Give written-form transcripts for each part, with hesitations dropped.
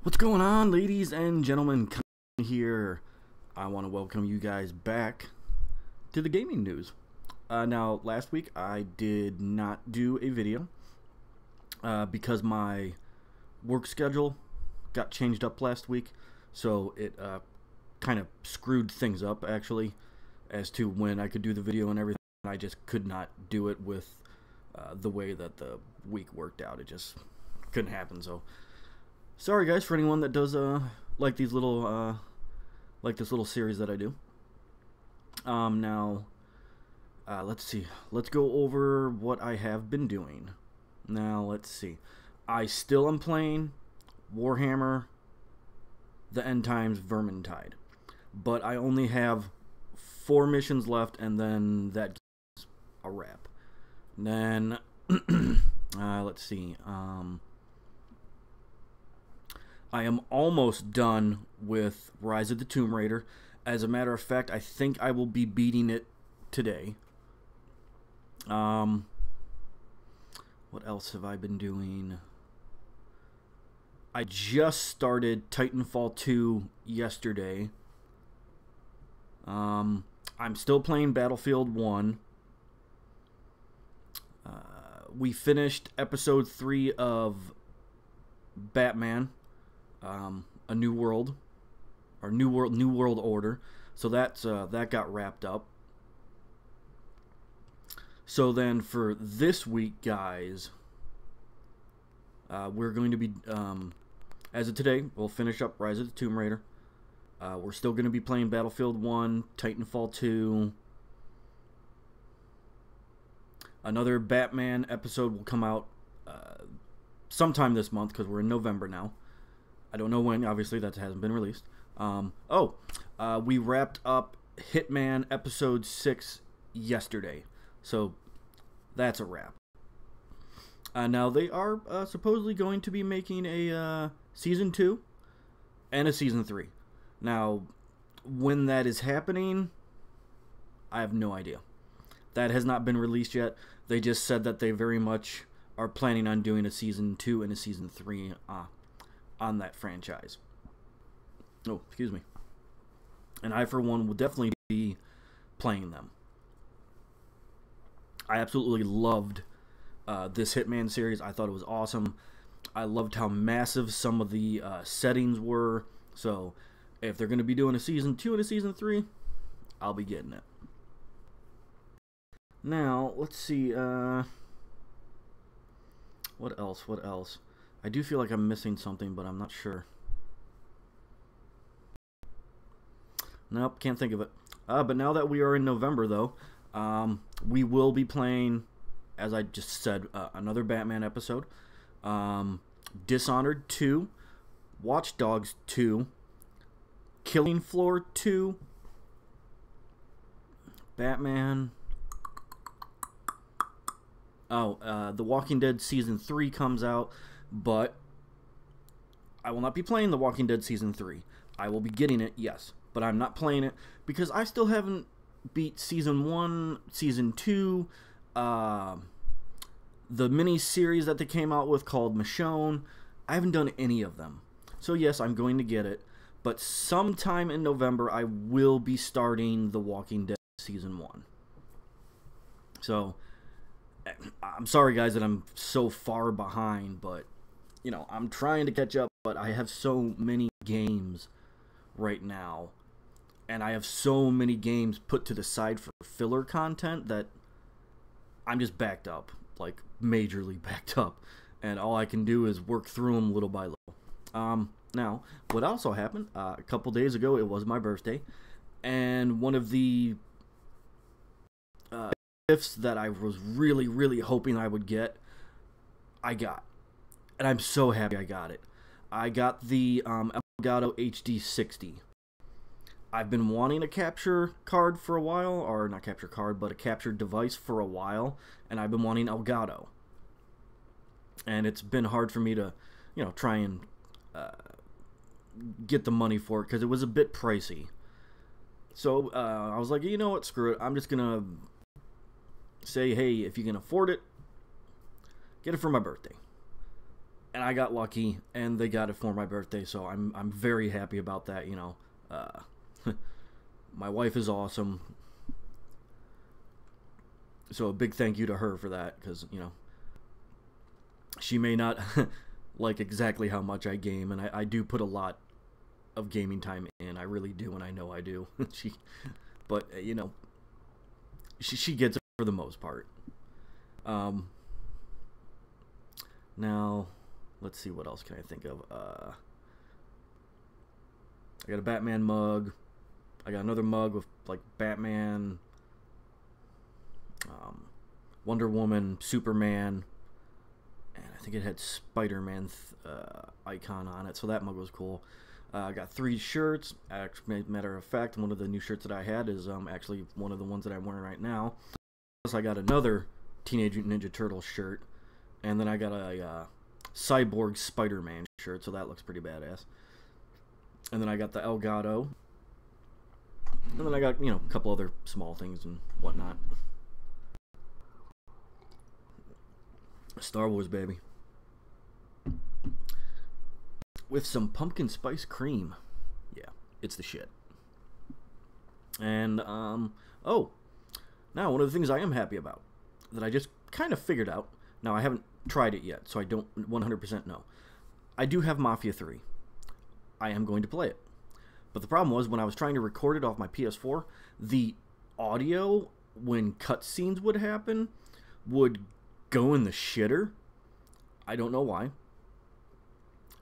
What's going on, ladies and gentlemen? Here, I want to welcome you guys back to the gaming news. Now, last week I did not do a video because my work schedule got changed up last week, so it kind of screwed things up actually as to when I could do the video and everything. I just could not do it with the way that the week worked out. It just couldn't happen. So sorry guys for anyone that does like these little like this little series that I do. Now let's see, let's go over what I have been doing. Now let's see, I still am playing Warhammer the End Times Vermintide, but I only have 4 missions left and then that is a wrap. And then let's see, I am almost done with Rise of the Tomb Raider. As a matter of fact, I think I will be beating it today. What else have I been doing? I just started Titanfall 2 yesterday. I'm still playing Battlefield 1. We finished episode 3 of Batman. A New World, or New World Order. So that's that got wrapped up. So then for this week, guys, we're going to be as of today, we'll finish up Rise of the Tomb Raider. We're still going to be playing Battlefield 1, Titanfall 2. Another Batman episode will come out sometime this month because we're in November now. I don't know when, obviously that hasn't been released. We wrapped up Hitman episode 6 yesterday, so that's a wrap. Now they are supposedly going to be making a season 2 and a season 3. Now, when that is happening, I have no idea. That has not been released yet. They just said that they very much are planning on doing a season 2 and a season 3 on that franchise. Oh, excuse me. And I, for one, will definitely be playing them. I absolutely loved this Hitman series. I thought it was awesome. I loved how massive some of the settings were. So, if they're going to be doing a season 2 and a season 3, I'll be getting it. Now, let's see. What else? What else? I do feel like I'm missing something, but I'm not sure. Nope, can't think of it. But now that we are in November, though, we will be playing, as I just said, another Batman episode. Dishonored 2, Watch Dogs 2, Killing Floor 2, Batman. The Walking Dead Season 3 comes out. But I will not be playing The Walking Dead Season 3. I will be getting it, yes. But I'm not playing it because I still haven't beat Season 1, Season 2, the mini-series that they came out with called Michonne. I haven't done any of them. So yes, I'm going to get it. But sometime in November, I will be starting The Walking Dead Season 1. So, I'm sorry guys that I'm so far behind, but you know, I'm trying to catch up, but I have so many games right now, and I have so many games put to the side for filler content that I'm just backed up, like majorly backed up, and all I can do is work through them little by little. Now, what also happened, a couple days ago, it was my birthday, and one of the gifts that I was really hoping I would get, I got. And I'm so happy I got it. I got the Elgato HD 60. I've been wanting a capture card for a while, or not capture card, but a capture device for a while, and I've been wanting Elgato. And it's been hard for me to, you know, try and get the money for it because it was a bit pricey. So I was like, you know what, screw it. I'm just gonna say, hey, if you can afford it, get it for my birthday. and I got lucky, and they got it for my birthday, so I'm very happy about that. You know, my wife is awesome, so a big thank you to her for that, because you know, she may not like exactly how much I game, and I do put a lot of gaming time in. I really do, and I know I do. But you know, she gets it for the most part. Now, let's see, what else can I think of? I got a Batman mug. I got another mug with like Batman, Wonder Woman, Superman, and I think it had Spider-Man icon on it, so that mug was cool. I got 3 shirts. Matter of fact, one of the new shirts that I had is actually one of the ones that I'm wearing right now. Plus, I got another Teenage Mutant Ninja Turtles shirt, and then I got a Cyborg Spider-Man shirt, so that looks pretty badass. And then I got the Elgato, and then I got, you know, a couple other small things and whatnot. Star Wars, baby. With some pumpkin spice cream. Yeah, it's the shit. And, oh, now one of the things I am happy about, that I just kind of figured out, now I haven't tried it yet, so I don't 100% know. I do have Mafia 3. I am going to play it. But the problem was, when I was trying to record it off my PS4, the audio, when cutscenes would happen, would go in the shitter. I don't know why.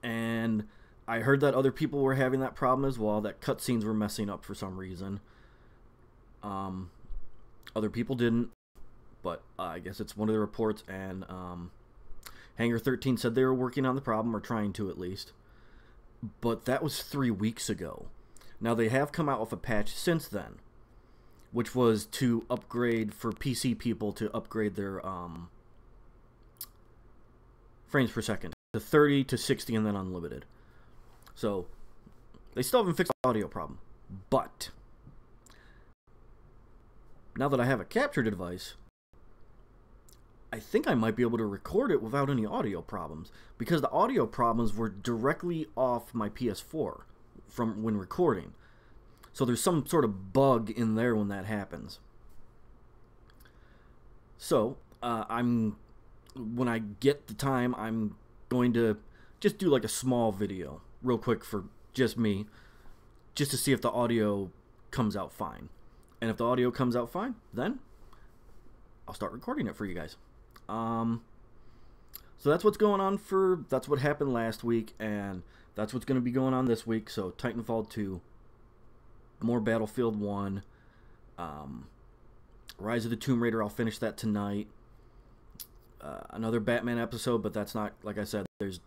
And I heard that other people were having that problem as well, that cutscenes were messing up for some reason. Other people didn't, but I guess it's one of the reports, and Hangar 13 said they were working on the problem, or trying to at least. But that was 3 weeks ago. Now, they have come out with a patch since then, which was to upgrade, for PC people, to upgrade their frames per second to 30 to 60 and then unlimited. So they still haven't fixed the audio problem, but now that I have a capture device, I think I might be able to record it without any audio problems, because the audio problems were directly off my PS4 from when recording. So there's some sort of bug in there when that happens. So when I get the time, I'm going to just do like a small video real quick for just me, just to see if the audio comes out fine. And if the audio comes out fine, then I'll start recording it for you guys. So that's what's going on that's what happened last week, and that's what's going to be going on this week. So Titanfall 2, more Battlefield 1, Rise of the Tomb Raider, I'll finish that tonight. Another Batman episode, but that's not, like I said, there's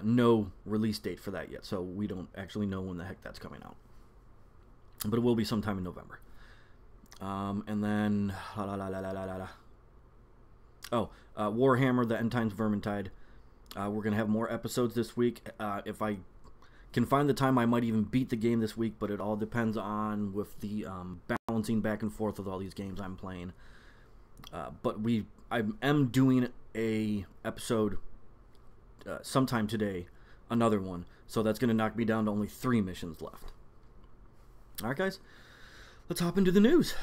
no release date for that yet, so we don't actually know when the heck that's coming out. But it will be sometime in November. And then Warhammer, the End Times Vermintide. We're going to have more episodes this week. If I can find the time, I might even beat the game this week, but it all depends on with the balancing back and forth with all these games I'm playing. But I am doing a episode sometime today, another one, so that's going to knock me down to only 3 missions left. Alright guys, let's hop into the news.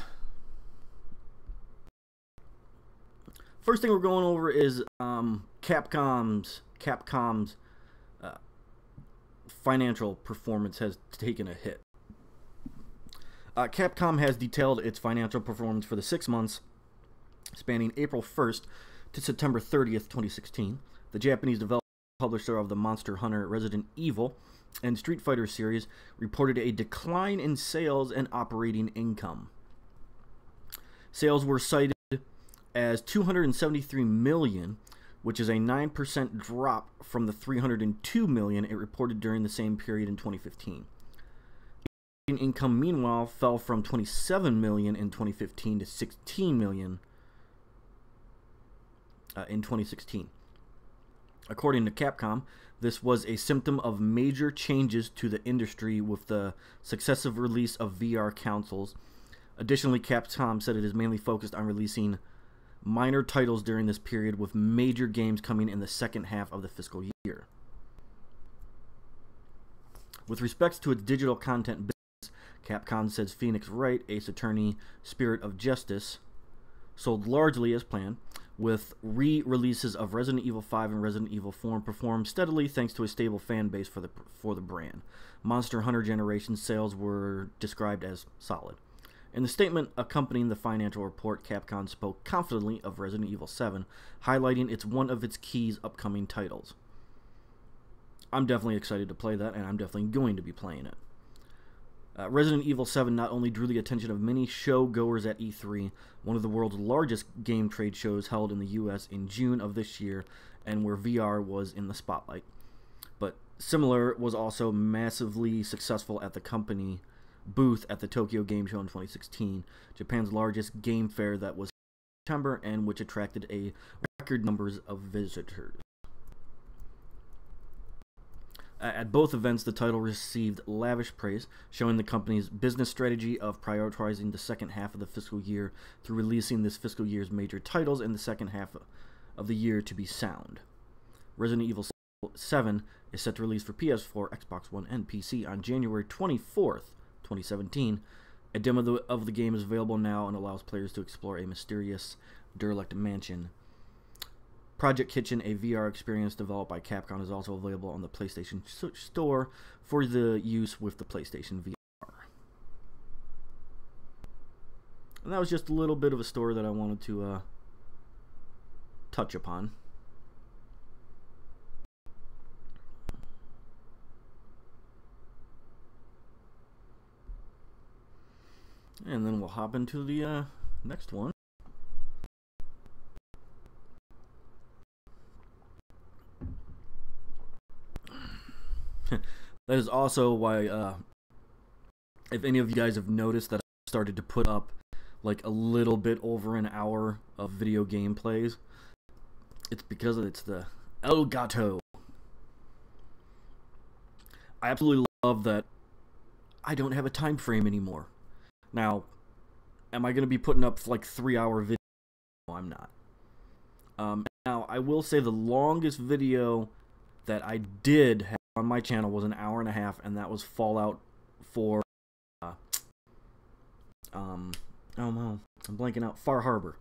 First thing we're going over is Capcom's financial performance has taken a hit. Capcom has detailed its financial performance for the 6 months spanning April 1st to September 30th, 2016. The Japanese developer and publisher of the Monster Hunter, Resident Evil, and Street Fighter series reported a decline in sales and operating income. Sales were cited as $273 million, which is a 9% drop from the $302 million it reported during the same period in 2015. Income, meanwhile, fell from $27 million in 2015 to $16 million in 2016. According to Capcom, this was a symptom of major changes to the industry with the successive release of VR consoles. Additionally, Capcom said it is mainly focused on releasing minor titles during this period, with major games coming in the second half of the fiscal year. With respect to its digital content business, Capcom says Phoenix Wright, Ace Attorney, Spirit of Justice sold largely as planned, with re-releases of Resident Evil 5 and Resident Evil 4 performed steadily thanks to a stable fan base for the brand. Monster Hunter Generations sales were described as solid. In the statement accompanying the financial report, Capcom spoke confidently of Resident Evil 7, highlighting it's one of its key upcoming titles. I'm definitely excited to play that, and I'm definitely going to be playing it. Resident Evil 7 not only drew the attention of many show-goers at E3, one of the world's largest game trade shows held in the US in June of this year, and where VR was in the spotlight, but Similar was also massively successful at the company booth at the Tokyo Game Show in 2016, Japan's largest game fair that was in September and which attracted a record numbers of visitors. At both events, the title received lavish praise, showing the company's business strategy of prioritizing the second half of the fiscal year through releasing this fiscal year's major titles in the second half of the year to be sound. Resident Evil 7 is set to release for PS4, Xbox One, and PC on January 24th, 2017. A demo of the game is available now and allows players to explore a mysterious, derelict mansion. Project Kitchen, a VR experience developed by Capcom, is also available on the PlayStation Store for the use with the PlayStation VR. And that was just a little bit of a story that I wanted to touch upon. And then we'll hop into the next one. That is also why, if any of you guys have noticed that I started to put up like a little bit over an hour of video gameplays, it's because it's the El Gato. I absolutely love that I don't have a time frame anymore. Now, am I going to be putting up like 3-hour videos? No, I'm not. Now, I will say the longest video that I did have on my channel was an hour and a half, and that was Fallout 4. Oh no, I'm blanking out. Far Harbor.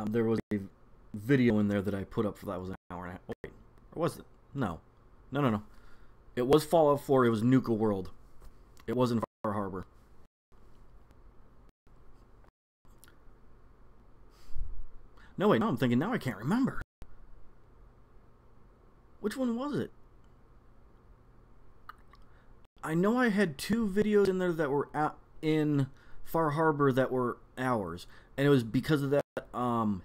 There was a video in there that I put up for that was an hour and a half. Oh, wait, or was it? No. No. It was Fallout 4. It was Nuka World. It wasn't Far Harbor. No, wait, no, I'm thinking now I can't remember. Which one was it? I know I had 2 videos in there that were in Far Harbor that were hours, and it was because of that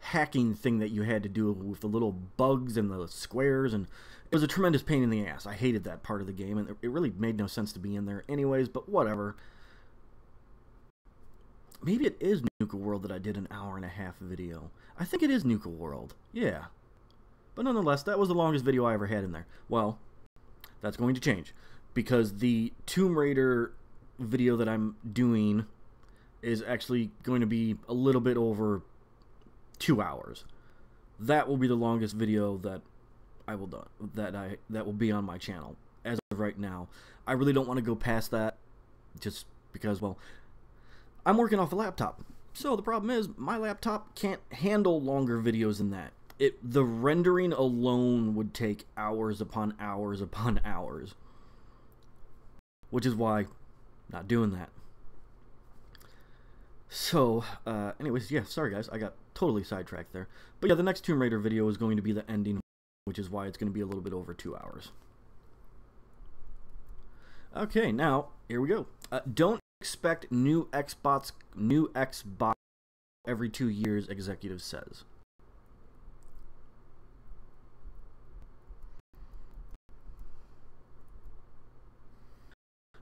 hacking thing that you had to do with the little bugs and the squares, and it was a tremendous pain in the ass. I hated that part of the game, and it really made no sense to be in there anyways, but whatever. Maybe it is Nuka World that I did an hour and a half video. I think it is Nuka World. Yeah. But nonetheless, that was the longest video I ever had in there. Well, that's going to change, because the Tomb Raider video that I'm doing is actually going to be a little bit over 2 hours. That will be the longest video that I will do, that will be on my channel as of right now. I really don't want to go past that, just because, well, I'm working off a laptop. So the problem is my laptop can't handle longer videos than that. The rendering alone would take hours upon hours upon hours, which is why I'm not doing that. So, anyways, yeah, sorry guys, I got totally sidetracked there. But yeah, the next Tomb Raider video is going to be the ending, which is why it's going to be a little bit over 2 hours. Okay, now, here we go. Don't expect new Xbox every 2 years, executive says.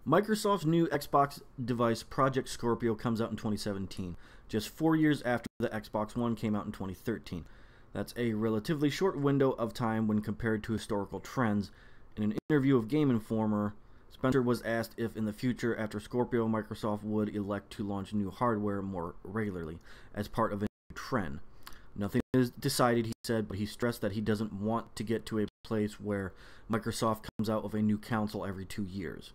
Microsoft's new Xbox device, Project Scorpio, comes out in 2017, just 4 years after the Xbox One came out in 2013. That's a relatively short window of time when compared to historical trends. In an interview with Game Informer, Spencer was asked if in the future, after Scorpio, Microsoft would elect to launch new hardware more regularly as part of a new trend. Nothing is decided, he said, but he stressed that he doesn't want to get to a place where Microsoft comes out with a new console every 2 years.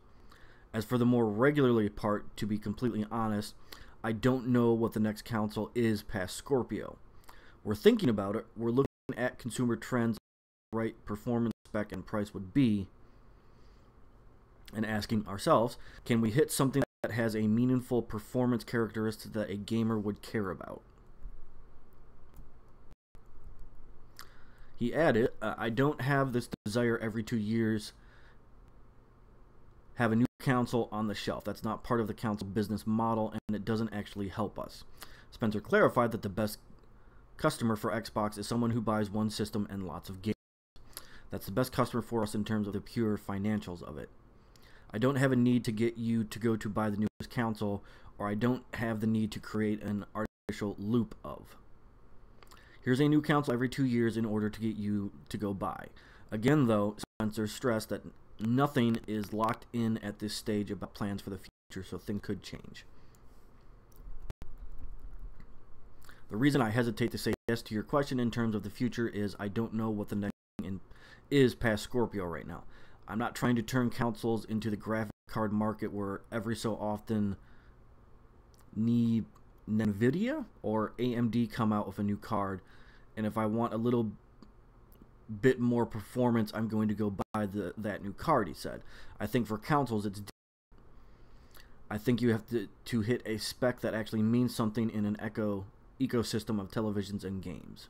As for the more regularly part, to be completely honest, I don't know what the next console is past Scorpio. We're thinking about it. We're looking at consumer trends, right performance spec and price would be, and asking ourselves, can we hit something that has a meaningful performance characteristic that a gamer would care about? He added, I don't have this desire every 2 years have a new console on the shelf. That's not part of the console business model, and it doesn't actually help us. Spencer clarified that the best customer for Xbox is someone who buys one system and lots of games. That's the best customer for us in terms of the pure financials of it. I don't have a need to get you to go to buy the newest console, or I don't have the need to create an artificial loop of. Here's a new console every 2 years in order to get you to go buy. Again, though, Spencer stressed that nothing is locked in at this stage about plans for the future, so things could change. The reason I hesitate to say yes to your question in terms of the future is I don't know what the next thing is past Scorpio right now. I'm not trying to turn consoles into the graphic card market where every so often NVIDIA or AMD come out with a new card, and if I want a little bit more performance, I'm going to go buy that new card, he said. I think for consoles, it's different. I think you have to hit a spec that actually means something in an ecosystem of televisions and games.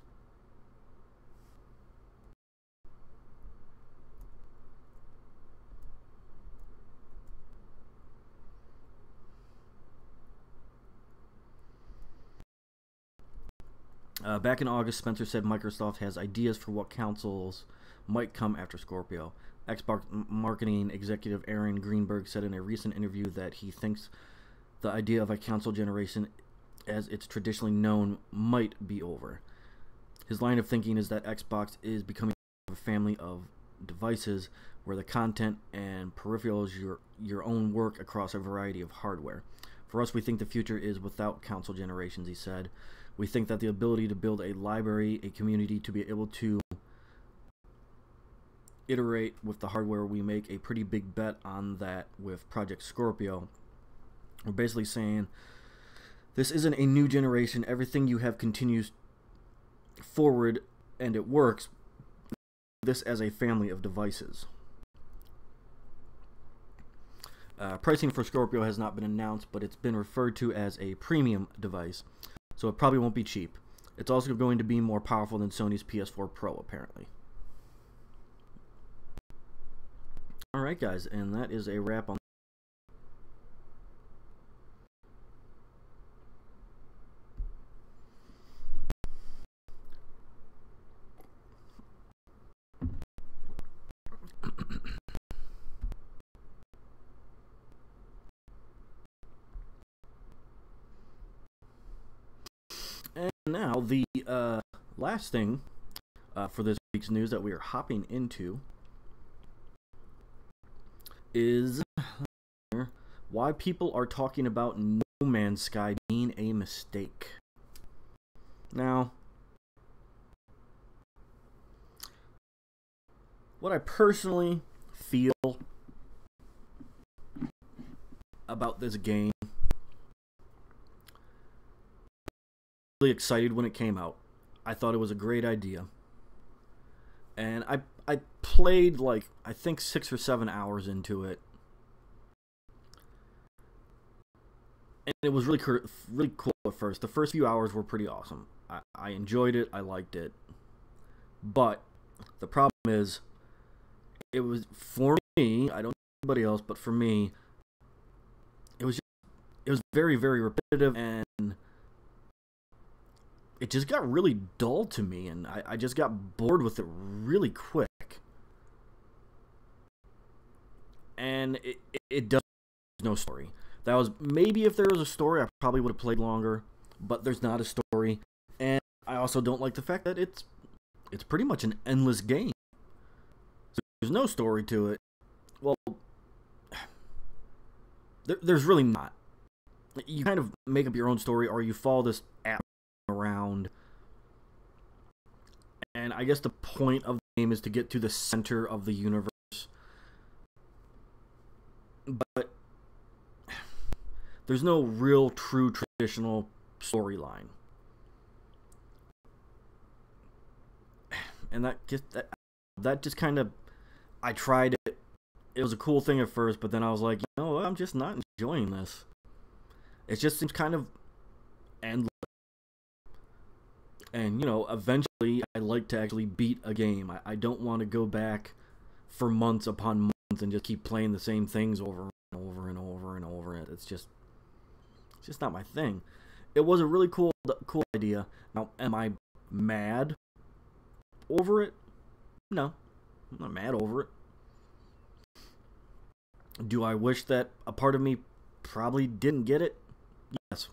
Back in August, Spencer said Microsoft has ideas for what consoles might come after Scorpio. Xbox marketing executive Aaron Greenberg said in a recent interview that he thinks the idea of a console generation as it's traditionally known might be over. His line of thinking is that Xbox is becoming a family of devices where the content and peripherals your own work across a variety of hardware. For us, we think the future is without console generations, he said. We think that the ability to build a library, a community, to be able to iterate with the hardware, we make a pretty big bet on that with Project Scorpio. We're basically saying this isn't a new generation. Everything you have continues forward and it works. This as a family of devices. Pricing for Scorpio has not been announced, but it's been referred to as a premium device, so it probably won't be cheap. It's also going to be more powerful than Sony's PS4 Pro, apparently. Alright guys, and that is a wrap on And now the last thing for this week's news that we are hopping into is why people are talking about No Man's Sky being a mistake. Now, what I personally feel about this game, really excited when it came out. I thought it was a great idea. And I played like, I think 6 or 7 hours into it. And it was really cool at first. The first few hours were pretty awesome. I enjoyed it. I liked it. But the problem is, it was, for me, I don't know anybody else, but for me, it was very, very repetitive, and it just got really dull to me, and I just got bored with it really quick. And it does no story. That was, maybe if there was a story, I probably would have played longer, but there's not a story. And I also don't like the fact that it's pretty much an endless game. So there's no story to it. Well, There's really not. You kind of make up your own story, or you follow this app around. And I guess the point of the game is to get to the center of the universe. But there's no real, true, traditional storyline. And that just kind of... I tried it. It was a cool thing at first, but then I was like, you know what? I'm just not enjoying this. It just seems kind of endless. And, you know, eventually I like to actually beat a game. I don't want to go back for months upon months and just keep playing the same things over and over and over and over. It's just not my thing. It was a really cool idea. Now, am I mad over it? No, I'm not mad over it. Do I wish that a part of me probably didn't get it? Yes,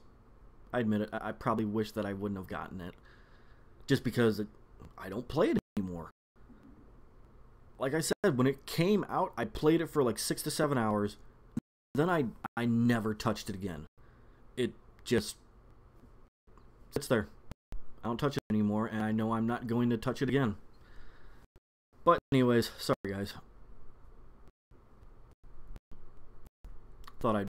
I admit it. I probably wish that I wouldn't have gotten it. Just because I don't play it anymore. Like I said, when it came out, I played it for like 6 to 7 hours. Then I never touched it again. It just sits there. I don't touch it anymore, and I know I'm not going to touch it again. But anyways, sorry guys. Thought I'd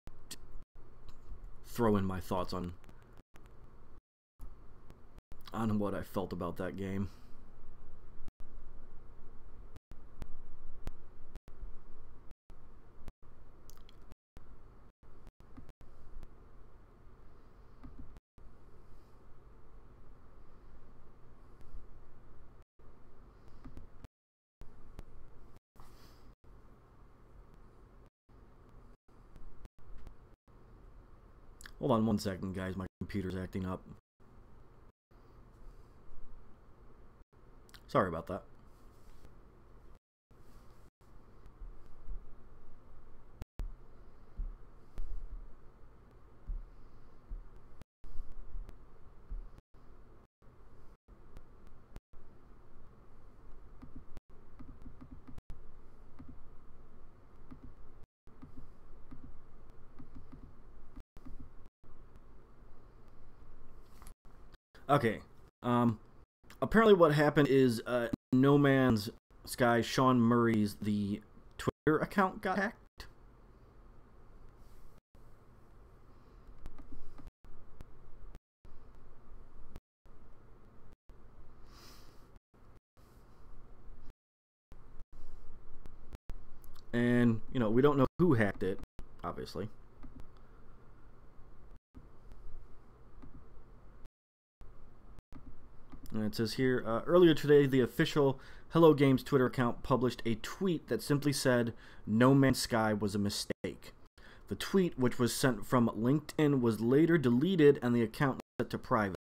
throw in my thoughts on what I felt about that game. Hold on one second, guys. My computer's acting up. Sorry about that. Okay. Apparently what happened is No Man's Sky Sean Murray's the Twitter account got hacked. And, you know, we don't know who hacked it, obviously. And it says here, earlier today, the official Hello Games Twitter account published a tweet that simply said, No Man's Sky was a mistake. The tweet, which was sent from LinkedIn, was later deleted and the account was set to private.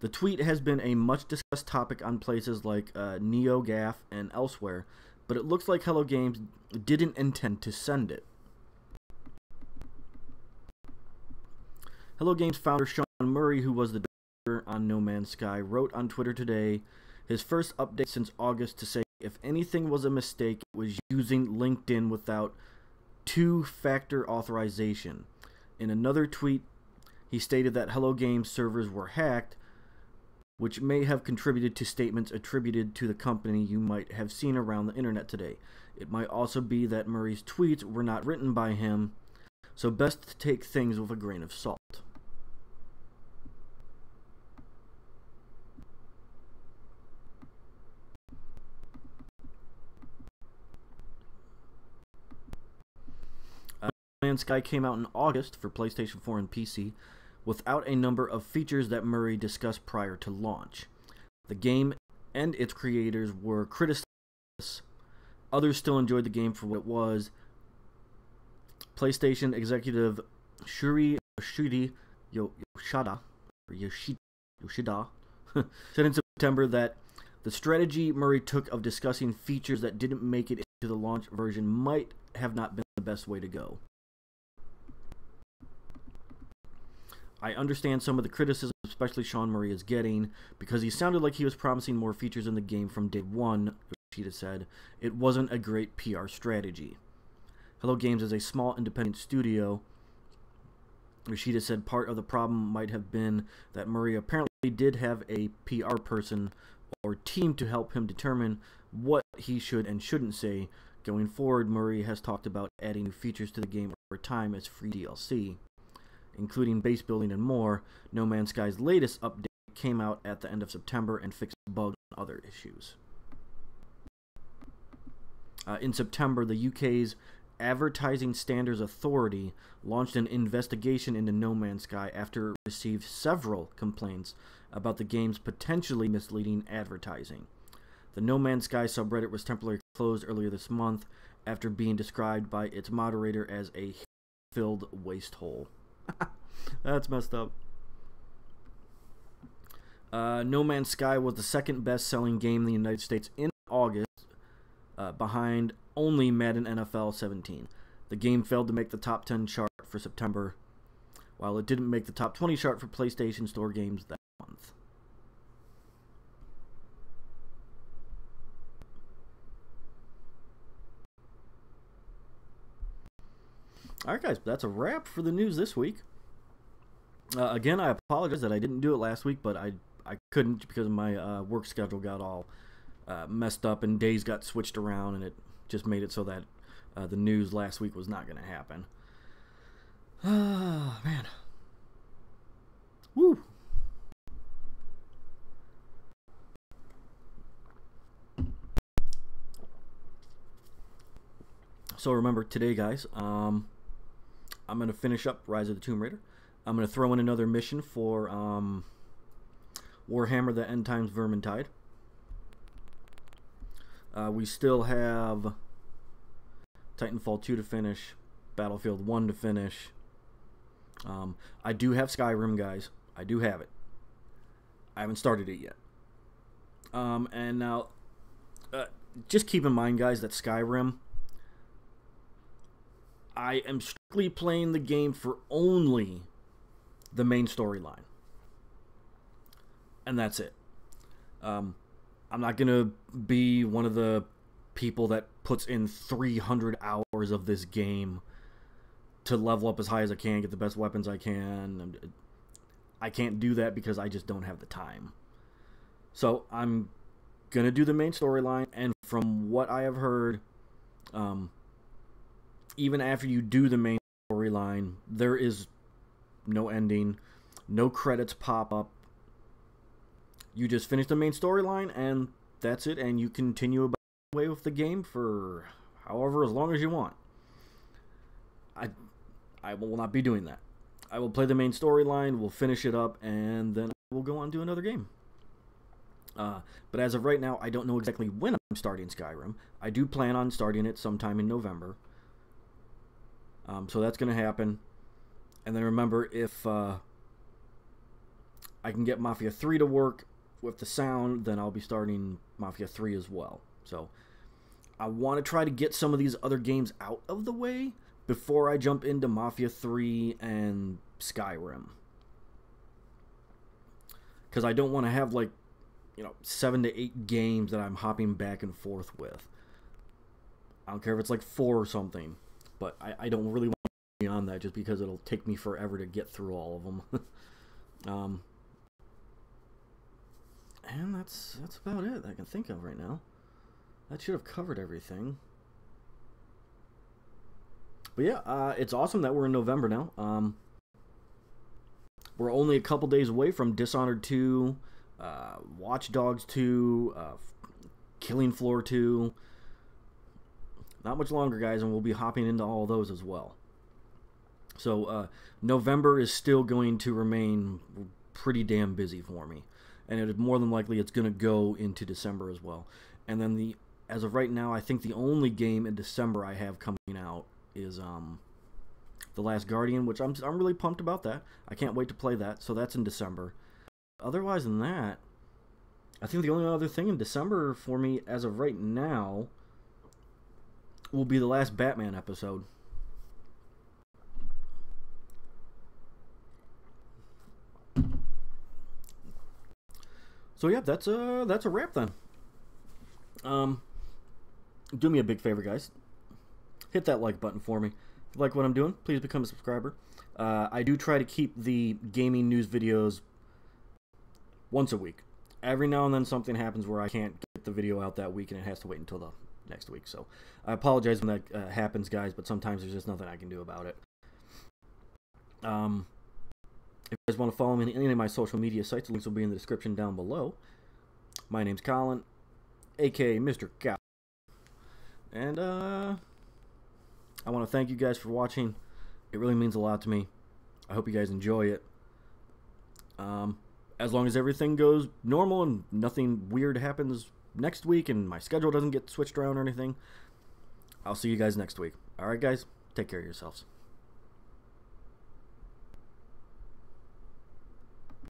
The tweet has been a much discussed topic on places like NeoGAF and elsewhere, but it looks like Hello Games didn't intend to send it. Hello Games founder Sean Murray, who was the on No Man's Sky, wrote on Twitter today his first update since August to say if anything was a mistake, it was using LinkedIn without two-factor authorization. In another tweet, he stated that Hello Games servers were hacked, which may have contributed to statements attributed to the company you might have seen around the internet today. It might also be that Murray's tweets were not written by him, so best to take things with a grain of salt. No Man's Sky came out in August for PlayStation 4 and PC without a number of features that Murray discussed prior to launch. The game and its creators were criticized. Others still enjoyed the game for what it was. PlayStation executive Shuri Yoshida said in September that the strategy Murray took of discussing features that didn't make it into the launch version might have not been the best way to go. I understand some of the criticism, especially Sean Murray is getting, because he sounded like he was promising more features in the game from day one, Yoshida said. It wasn't a great PR strategy. Hello Games is a small independent studio. Rashida said part of the problem might have been that Murray apparently did have a PR person or team to help him determine what he should and shouldn't say. Going forward, Murray has talked about adding new features to the game over time as free DLC, including base building and more. No Man's Sky's latest update came out at the end of September and fixed bugs and other issues. In September, the UK's Advertising Standards Authority launched an investigation into No Man's Sky after it received several complaints about the game's potentially misleading advertising. The No Man's Sky subreddit was temporarily closed earlier this month after being described by its moderator as a filled waste hole. That's messed up. No Man's Sky was the second best-selling game in the United States in August, behind only Madden NFL 17. The game failed to make the top 10 chart for September, while it didn't make the top 20 chart for PlayStation Store games that month. Alright guys, that's a wrap for the news this week. Again, I apologize that I didn't do it last week, but I couldn't because my work schedule got all messed up and days got switched around, and it just made it so that the news last week was not going to happen. Ah, man. Woo! So remember, today, guys, I'm going to finish up Rise of the Tomb Raider. I'm going to throw in another mission for Warhammer the End Times Vermintide. We still have Titanfall 2 to finish, Battlefield 1 to finish. I do have Skyrim, guys. I do have it. I haven't started it yet. And now, just keep in mind, guys, that Skyrim, I am strictly playing the game for only the main storyline. And that's it. I'm not going to be one of the people that puts in 300 hours of this game to level up as high as I can, get the best weapons I can. I can't do that because I just don't have the time. So I'm going to do the main storyline, and from what I have heard, even after you do the main storyline, there is no ending, no credits pop up. You just finish the main storyline, and that's it, and you continue away with the game for however as long as you want. I will not be doing that. I will play the main storyline, we'll finish it up, and then we'll go on to another game. But as of right now, I don't know exactly when I'm starting Skyrim. I do plan on starting it sometime in November. So that's going to happen. And then remember, if I can get Mafia 3 to work with the sound, then I'll be starting Mafia 3 as well. So I want to try to get some of these other games out of the way before I jump into Mafia 3 and Skyrim. Because I don't want to have, like, 7 to 8 games that I'm hopping back and forth with. I don't care if it's like 4 or something. But I don't really want to be on that just because it'll take me forever to get through all of them. And that's about it I can think of right now. That should have covered everything. But yeah, it's awesome that we're in November now. We're only a couple days away from Dishonored 2, Watch Dogs 2, Killing Floor 2. Not much longer, guys, and we'll be hopping into all of those as well. So, November is still going to remain pretty damn busy for me. And it is more than likely it's going to go into December as well. And then, as of right now, I think the only game in December I have coming out is The Last Guardian, which I'm really pumped about that. I can't wait to play that, so that's in December. Otherwise than that, I think the only other thing in December for me, as of right now, will be the last Batman episode. So yeah, that's a wrap then. Do me a big favor, guys. hit that like button for me. If you like what I'm doing, please become a subscriber. I do try to keep the gaming news videos once a week. Every now and then something happens where I can't get the video out that week and it has to wait until the next week. So I apologize when that happens, guys, but sometimes there's just nothing I can do about it. If you guys want to follow me on any of my social media sites, the links will be in the description down below. My name's Colin, aka Mr. Cow. And I want to thank you guys for watching. It really means a lot to me. I hope you guys enjoy it. As long as everything goes normal and nothing weird happens next week and my schedule doesn't get switched around or anything, I'll see you guys next week. Alright guys, take care of yourselves.